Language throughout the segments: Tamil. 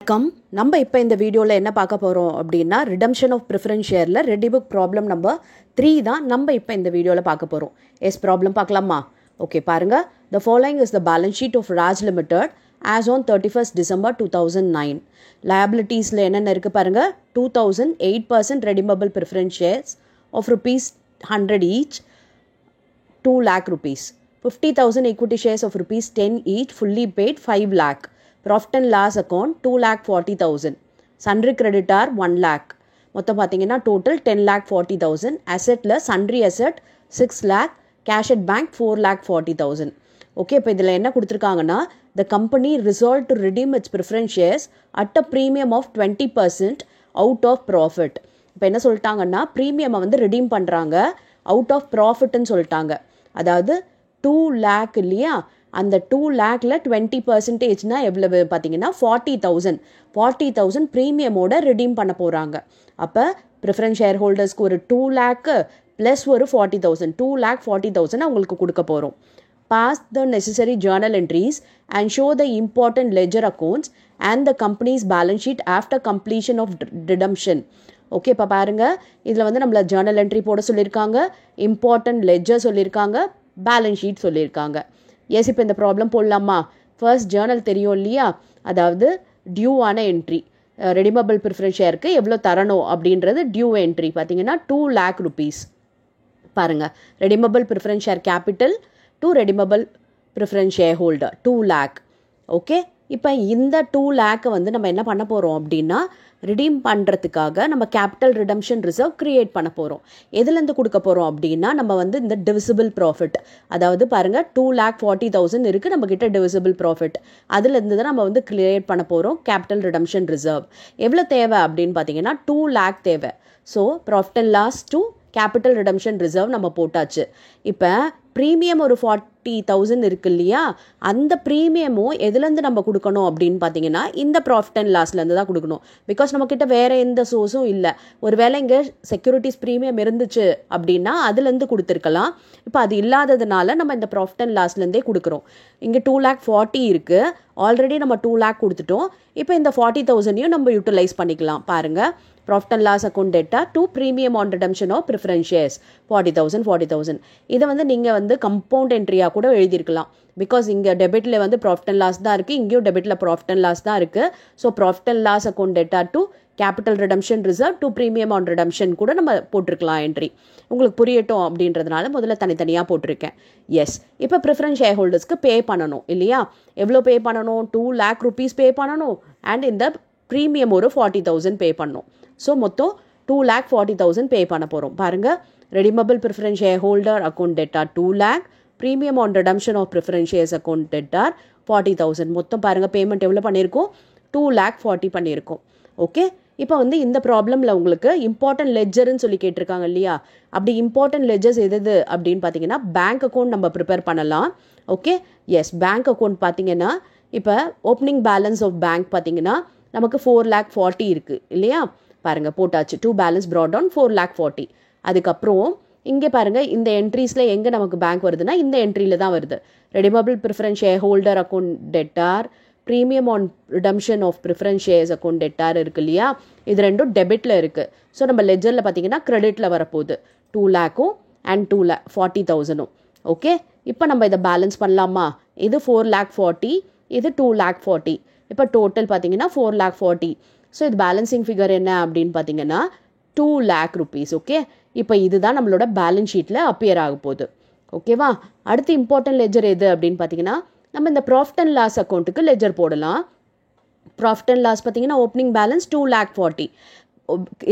வணக்கம். நம்ம இப்போ இந்த வீடியோவில் என்ன பார்க்க போகிறோம் அப்படின்னா ரிடம்ஷன் ஆஃப் ப்ரிஃபரன்ஸ் ஷேரில் ரெடி புக் ப்ராப்ளம் நம்பர் 3 தான் நம்ம இப்போ இந்த வீடியோவில் பார்க்க போகிறோம். ப்ராப்ளம் பார்க்கலாமா? ஓகே பாருங்கள். The following is the balance sheet of Raj Limited as on 31st December 2009. லயபிலிட்டிஸில் என்னென்ன இருக்குது பாருங்கள். 2008% redeemable preference shares of rupees 100 each, 2 lakh rupees. 50,000 equity shares of rupees 10 each, fully paid 5 lakh. Profit and loss account 2,40,000. Sundry creditor 1 lakh. மொத்தம் பார்த்தீங்கன்னா total 10,40,000. Assetல sundry asset 6 lakh. Cash at bank 4,40,000. Okay, இப்போ இதில் என்ன கொடுத்துருக்காங்கன்னா the company resolved to redeem its preference shares at a premium of 20% out of profit. இப்போ என்ன சொல்லிட்டாங்கன்னா ப்ரீமியமை வந்து ரிடீம் பண்ணுறாங்க அவுட் ஆஃப் ப்ராஃபிட்னு சொல்லிட்டாங்க. அதாவது 2 lakh இல்லையா, அந்த 2 lakhல 20%னா எவ்வளவு பார்த்தீங்கன்னா 40,000 ப்ரீமியமோட ரிடீம் பண்ண போகிறாங்க. அப்போ ப்ரிஃபரன்ஸ் ஷேர் ஹோல்டர்ஸ்க்கு ஒரு 2 lakh ப்ளஸ் ஒரு 40,000, 2,40,000 அவங்களுக்கு கொடுக்க போகிறோம். Pass the necessary journal entries and show the important ledger accounts and the company's balance sheet after completion of redemption. Okay, இப்போ பாருங்கள், இதில் வந்து நம்மளை ஜேர்னல் என்ட்ரி போட சொல்லியிருக்காங்க, இம்பார்ட்டன்ட் லெஜர் சொல்லியிருக்காங்க, பேலன்ஸ் ஷீட் சொல்லியிருக்காங்க. இப்போ இந்த ப்ராப்ளம் போடலாமா? ஃபர்ஸ்ட் ஜேர்னல் தெரியும் இல்லையா, அதாவது டியூவான என்ட்ரி. ரெடிமபிள் ப்ரிஃபரன்ஸ் ஷேருக்கு எவ்வளோ தரணும் அப்படின்றது டியூ என்ட்ரி பார்த்தீங்கன்னா 2 lakh rupees. பாருங்கள், redeemable preference share capital to redeemable preference share holder 2 lakh. Okay, இப்போ இந்த 2 lakh வந்து நம்ம என்ன பண்ண போகிறோம் அப்படின்னா ரிடீம் பண்ணுறதுக்காக நம்ம கேபிட்டல் ரிடம்ஷன் ரிசர்வ் க்ரியேட் பண்ண போகிறோம். எதுலேருந்து கொடுக்க போகிறோம் அப்படின்னா நம்ம வந்து இந்த டிவிசிபிள் ப்ராஃபிட், அதாவது பாருங்கள் 2,40,000 இருக்குது நம்மக்கிட்ட டிவிசிபிள் ப்ராஃபிட், அதுலேருந்து தான் நம்ம வந்து க்ரியேட் பண்ண போகிறோம் கேபிட்டல் ரிடம்ஷன் ரிசர்வ். எவ்வளோ தேவை அப்படின்னு பார்த்தீங்கன்னா 2 lakh தேவை. So profit and loss to capital redemption reserve நம்ம போட்டாச்சு. இப்போ ப்ரீமியம் ஒரு 40,000 இருக்கு இல்லையா, அந்த ப்ரீமியமும் எதுலேருந்து நம்ம கொடுக்கணும் அப்படின்னு பார்த்தீங்கன்னா இந்த ப்ராஃபிட் அண்ட் லாஸ்லேருந்து தான் கொடுக்கணும். பிகாஸ் நம்மக்கிட்ட வேறு எந்த சோர்ஸும் இல்லை. ஒரு வேளை இங்கே செக்யூரிட்டிஸ் ப்ரீமியம் இருந்துச்சு அப்படின்னா அதுலேருந்து கொடுத்துருக்கலாம். இப்போ அது இல்லாததுனால நம்ம இந்த ப்ராஃபிட் அண்ட் லாஸ்லேருந்தே கொடுக்குறோம். இங்கே 2,40,000 இருக்குது, ஆல்ரெடி நம்ம 2 lakh கொடுத்துட்டோம். இப்போ இந்த 40,000 நம்ம யூட்டிலைஸ் பண்ணிக்கலாம். பாருங்கள், profit and loss account debtor to premium on redemption of preference shares 40,000. இதை வந்து நீங்கள் வந்து கம்பவுண்ட் என்ட்ரியாக கூட எழுதியிருக்கலாம். பிகாஸ் இங்கே டெபிட்டில் வந்து ப்ராஃபிட் அண்ட் லாஸ் தான் இருக்குது, இங்கேயும் டெபிட்டில் ப்ராஃபிட் அண்ட் லாஸ் தான் இருக்குது. So profit and loss account debtor to capital redemption reserve to premium on redemption கூட நம்ம போட்டிருக்கலாம் என்ட்ரி. உங்களுக்கு புரியட்டும் அப்படின்றதுனால முதல்ல தனித்தனியாக போட்டிருக்கேன். இப்போ ப்ரிஃபரன்ஸ் ஷேர் ஹோல்டர்ஸ்க்கு பே பண்ணணும் இல்லையா, எவ்வளோ பே பண்ணணும்? 2 lakh rupees பே பண்ணணும். அண்ட் இந்த ப்ரீமியம் ஒரு 40,000 பே பண்ணணும். ஸோ மொத்தம் 2,40,000 பே பண்ண போகிறோம். பாருங்கள், redeemable preference share holder account debtor 2 lakh, premium on redemption of preference shares account debtor 40,000. மொத்தம் பாருங்கள் பேமெண்ட் எவ்வளோ பண்ணியிருக்கோம்? 2,40,000 பண்ணியிருக்கோம். ஓகே, இப்போ வந்து இந்த ப்ராப்ளமில் உங்களுக்கு இம்பார்ட்டன்ட் லெஜர்ன்னு சொல்லி கேட்டிருக்காங்க இல்லையா, அப்படி இம்பார்ட்டன்ட் லெஜர்ஸ் எது அப்படின்னு பார்த்தீங்கன்னா பேங்க் அக்கௌண்ட் நம்ம ப்ரிப்பேர் பண்ணலாம். ஓகே, பேங்க் அக்கௌண்ட் பார்த்தீங்கன்னா இப்போ ஓப்பனிங் பேலன்ஸ் ஆஃப் பேங்க் பார்த்தீங்கன்னா நமக்கு 4,40,000 இருக்குது இல்லையா. பாருங்கள் போட்டாச்சு, 2 balance brought down 4,40,000. அதுக்கப்புறம் இங்கே பாருங்கள் இந்த என்ட்ரிஸில் எங்கே நமக்கு பேங்க் வருதுன்னா இந்த என்ட்ரியில் தான் வருது. Redeemable preference share holder account debtor, premium on redemption of preference shares account debtor இருக்குது இல்லையா, இது ரெண்டும் டெபிட்டில் இருக்குது. ஸோ நம்ம லெஜரில் பார்த்தீங்கன்னா கிரெடிட்டில் வரப்போகுது 2 lakh அண்ட் 2,40,000. ஓகே, இப்போ நம்ம இதை பேலன்ஸ் பண்ணலாமா? இது 4,40,000, இது 2,40,000. இப்போ டோட்டல் பார்த்தீங்கன்னா 4,40,000. ஸோ இது பேலன்சிங் ஃபிகர் என்ன அப்படின்னு பார்த்தீங்கன்னா 2 lakh rupees. ஓகே, இப்போ இதுதான் நம்மளோட பேலன்ஸ் ஷீட்டில் அப்பியர் ஆக போகுது. ஓகேவா? அடுத்து இம்பார்ட்டன்ட் லெஜர் எது அப்படின்னு பார்த்தீங்கன்னா நம்ம இந்த ப்ராஃபிட் அண்ட் லாஸ் அக்கௌண்ட்டுக்கு லெஜர் போடலாம். ப்ராஃபிட் அண்ட் லாஸ் பார்த்தீங்கன்னா ஓப்பனிங் பேலன்ஸ் 2,40,000.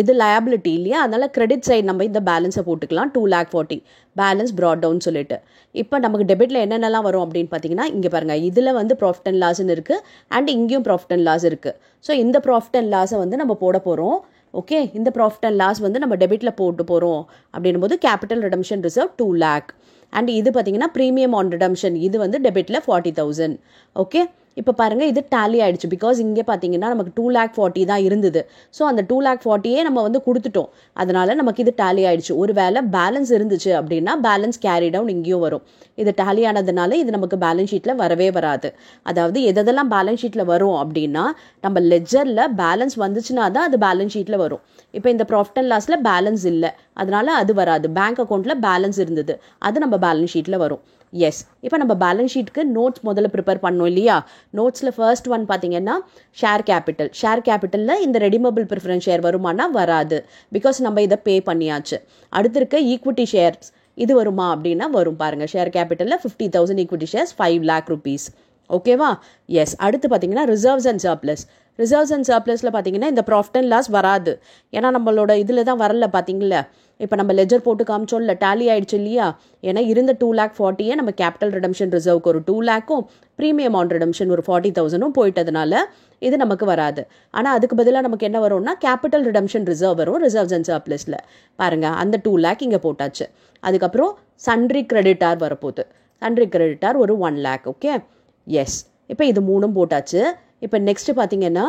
இது லயபிலிட்டி இல்லையா, அதனால் கிரெடிட் சைடு நம்ம இந்த பேலன்ஸை போட்டுக்கலாம் 2,40,000 பேலன்ஸ் ப்ராட் டவுன் சொல்லிட்டு. இப்போ நமக்கு டெபிட்டில் என்னென்னலாம் வரும் அப்படின்னு பார்த்தீங்கன்னா இங்கே பாருங்கள், இதில் வந்து ப்ராஃபிட் அண்ட் லாஸ்ன்னு இருக்குது அண்ட் இங்கேயும் ப்ராஃபிட் அண்ட் லாஸ் இருக்குது. ஸோ இந்த ப்ராஃபிட் அண்ட் லாஸை வந்து நம்ம போட போகிறோம். ஓகே, இந்த ப்ராஃபிட் அண்ட் லாஸ் வந்து நம்ம டெபிட்டில் போட்டு போகிறோம் அப்படின்னும் போது capital redemption reserve 2 lakh. And இது பார்த்தீங்கன்னா ப்ரீமியம் ஆன் ரிடம்ஷன், இது வந்து டெபிட்டில் 40,000. ஓகே, இப்போ பாருங்கள் இது டேலி ஆகிடுச்சு. பிகாஸ் இங்கே பார்த்தீங்கன்னா நமக்கு 2,40,000 தான் இருந்தது. ஸோ அந்த 2,40,000 நம்ம வந்து கொடுத்துட்டோம். அதனால் நமக்கு இது டேலி ஆகிடுச்சு. ஒரு வேளை பேலன்ஸ் இருந்துச்சு அப்படின்னா பேலன்ஸ் கேரி டவுன் இங்கேயும் வரும். இது டேலி ஆனதுனால இது நமக்கு பேலன்ஸ் ஷீட்டில் வரவே வராது. அதாவது எதெல்லாம் பேலன்ஸ் ஷீட்டில் வரும் அப்படின்னா நம்ம லெஜரில் பேலன்ஸ் வந்துச்சுன்னா தான் அது பேலன்ஸ் ஷீட்டில் வரும். இப்போ இந்த ப்ராஃபிட் அண்ட் லாஸில் பேலன்ஸ் இல்லை, அதனால அது வராது. பேங்க் அக்கௌண்ட்டில் பேலன்ஸ் இருந்தது, அது நம்ம பேலன்ஸ் ஷீட்டில் வரும். எஸ், இப்போ நம்ம பேலன்ஸ் ஷீட்டுக்கு நோட்ஸ் முதல்ல ப்ரிப்பேர் பண்ணோம் இல்லையா? நோட்ஸில் ஃபர்ஸ்ட் ஒன் பார்த்தீங்கன்னா ஷேர் கேபிட்டல். ஷேர் கேபிட்டலில் இந்த ரெடிமபிள் ப்ரிஃபரன்ஸ் ஷேர் வருமானா வராது, பிகாஸ் நம்ம இதை பே பண்ணியாச்சு. அடுத்து இருக்க ஈக்விட்டி ஷேர்ஸ் இது வருமா அப்படின்னா வரும். பாருங்கள், ஷேர் கேபிட்டலில் 50,000 ஈக்விட்டி ஷேர்ஸ் 5 lakh rupees. ஓகேவா? எஸ். அடுத்து பார்த்தீங்கன்னா reserves and surplus. Reserves and சர்ப்ளஸில் பார்த்தீங்கன்னா இந்த ப்ராஃபிட் அண்ட் லாஸ் வராது. ஏன்னா நம்மளோட இதில் தான் வரல பார்த்தீங்களா? இப்போ நம்ம லெஜர் போட்டு காமிச்சோம்ல, டேலி ஆகிடுச்சு இல்லையா? ஏன்னா இருந்த 2,40,000 நம்ம கேபிட்டல் ரிடம்ஷன் ரிசர்வ்க்கு ஒரு 2 lakhம் ப்ரீமியம் ஆன் ரிடம்ஷன் ஒரு 40,000 போயிட்டதுனால இது நமக்கு வராது. ஆனால் அதுக்கு பதிலாக நமக்கு என்ன வரும்னா கேபிட்டல் ரிடம்ஷன் ரிசர்வ் வரும் ரிசர்வ்ஸ் அண்ட் சர்ப்ளஸில். பாருங்கள், அந்த 2 lakh இங்கே போட்டாச்சு. அதுக்கப்புறம் சன்ட்ரி கிரெடிட்டார் வரப்போகுது. சன்ட்ரி கிரெடிட்டார் ஒரு 1 lakh. Okay, S. இப்போ இது 3 போட்டாச்சு. இப்போ நெக்ஸ்ட்டு பார்த்தீங்கன்னா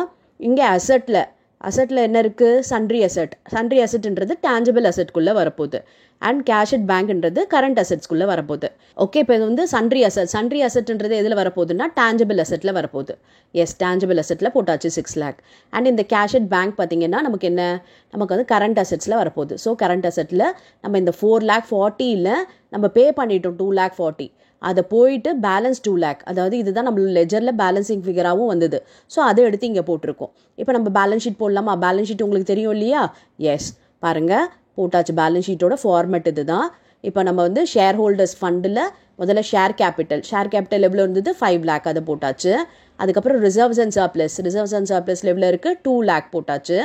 இங்கே அசட்டில் என்ன இருக்குது? Sundry asset. சன்ட்ரி அசட்ன்றது டேஞ்சபிள் அசட்குள்ளே வரப்போகுது. அண்ட் கேஷ் அட் பேங்க்ன்றது கரண்ட் அசட்ஸ்குள்ளே வரப்போகுது. ஓகே, இப்போ இது வந்து சன்ட்ரி அசட்ன்றது எதில் வரப்போகுதுன்னா டேஞ்சபிள் அசட்டில் வரப்போகுது. எஸ், டேஞ்சபிள் அசட்டில் போட்டாச்சு 6 lakh. அண்ட் இந்த கேஷ் அட் பேங்க் பார்த்தீங்கன்னா நமக்கு என்ன? நமக்கு வந்து கரண்ட் அசட்ஸில் வரப்போகுது. ஸோ கரண்ட் அசட்டில் நம்ம இந்த 4,40,000 நம்ம பே பண்ணிட்டோம் 2,40,000. அதை போயிட்டு பேலன்ஸ் 2 lakh, அதாவது இதுதான் நம்மளோட லெஜரில் பேலன்சிங் ஃபிகராகவும் வந்தது. ஸோ அதை எடுத்து இங்கே போட்டிருக்கோம். இப்போ நம்ம பேலன்ஸ் ஷீட் போடலாமா? பேலன்ஸ் ஷீட் உங்களுக்கு தெரியும் இல்லையா? எஸ், பாருங்கள், போட்டாச்சு. பேலன்ஸ் ஷீட்டோட ஃபார்மேட் இது தான். இப்போ நம்ம வந்து ஷேர் ஹோல்டர்ஸ் ஃபண்டில் முதல்ல ஷேர் கேபிட்டல் எவ்வளோ இருந்தது? 5 lakh, அதை போட்டாச்சு. அதுக்கப்புறம் ரிசர்வ்ஸ் அண்ட் சர்ப்ளஸ் எவ்வளோ இருக்குது? 2 lakh போட்டாச்சு.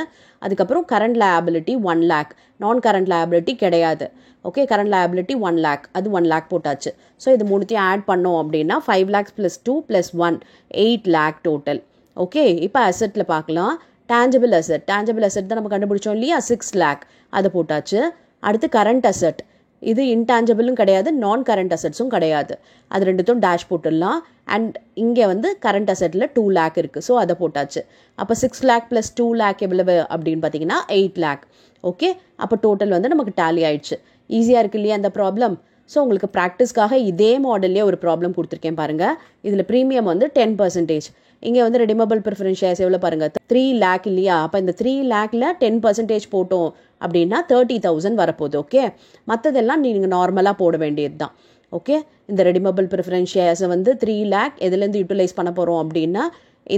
அதுக்கப்புறம் கரண்ட் லயபிலிட்டி 1 lakh, நான் கரண்ட் லயபிலிட்டி கிடையாது. ஓகே, கரண்ட் லயபிலிட்டி 1 lakh, அது 1 lakh போட்டாச்சு. ஸோ இது மூணுத்தையும் ஆட் பண்ணோம் அப்படின்னா 5 lakhs + 2 + 1 8 lakh டோட்டல். ஓகே, இப்போ அசட்டில் பார்க்கலாம். டேஞ்சபிள் அசட் தான் நம்ம கண்டுபிடிச்சோம் இல்லையா? 6 lakh, அதை போட்டாச்சு. அடுத்து கரண்ட் அசட், இது இன்டான்ஜிபிளும் கிடையாது, நான் கரண்ட் அசட்ஸும் கிடையாது. அது ரெண்டுத்தையும் டேஷ் போட்டுடலாம். அண்ட் இங்கே வந்து கரண்ட் அசட்டில் 2 lakh இருக்குது. ஸோ அதை போட்டாச்சு. அப்போ 6 lakh + 2 lakh எவ்வளவு அப்படின்னு பார்த்தீங்கன்னா 8 lakh. ஓகே, அப்போ டோட்டல் வந்து நமக்கு டேலி ஆயிடுச்சு. ஈஸியாக இருக்கு இல்லையா அந்த ப்ராப்ளம்? ஸோ உங்களுக்கு ப்ராக்டிஸ்க்காக இதே மாடல்லே ஒரு ப்ராப்ளம் கொடுத்துருக்கேன் பாருங்கள். இதில் ப்ரீமியம் வந்து 10%. இங்கே வந்து ரெடிமபிள் ப்ரிஃபரன்ஸ் ஷேர்ஸ் எவ்வளோ பாருங்கள்? 3 lakh இல்லையா? அப்போ இந்த 3 lakhல 10% போட்டோம் அப்படின்னா 30,000 வரப்போகுது. ஓகே, மற்றதெல்லாம் நீங்கள் நார்மலாக போட வேண்டியது தான். ஓகே, இந்த ரெடிமபிள் ப்ரிஃபரன்ஸ் ஷேர்ஸை வந்து 3 lakh எதுலேருந்து யூட்டிலைஸ் பண்ண போகிறோம் அப்படின்னா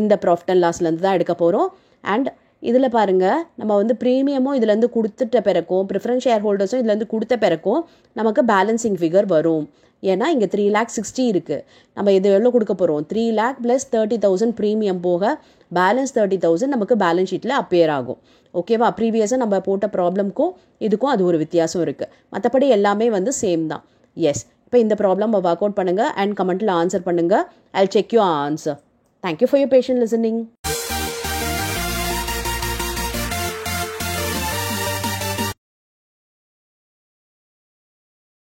இந்த ப்ராஃபிட் அண்ட் லாஸ்லேருந்து தான் எடுக்க போகிறோம். அண்ட் இதில் பாருங்கள், நம்ம வந்து ப்ரீமியமும் இதுலேருந்து கொடுத்துட்ட பிறக்கும், ப்ரிஃபரன்ஸ் ஷேர் ஹோல்டர்ஸும் இதுலேருந்து கொடுத்த பிறக்கும் நமக்கு பேலன்சிங் ஃபிகர் வரும். ஏன்னா இங்கே 3,60,000 இருக்குது. நம்ம இது எவ்வளோ கொடுக்க போகிறோம்? 3 lakh + 30,000 ப்ரீமியம் போக பேலன்ஸ் 30,000 நமக்கு பேலன்ஸ் ஷீட்டில் அப்பியர் ஆகும். ஓகேவா? ப்ரீவியஸாக நம்ம போட்ட ப்ராப்ளம்க்கும் இதுக்கும் அது ஒரு வித்தியாசம் இருக்குது. மற்றபடி எல்லாமே வந்து சேம் தான். எஸ், இப்போ இந்த ப்ராப்ளம் ஒர்க் அவுட் பண்ணுங்கள் அண்ட் கமெண்ட்டில் ஆன்சர் பண்ணுங்கள். I'll check your answer. Thank you for your patient listening.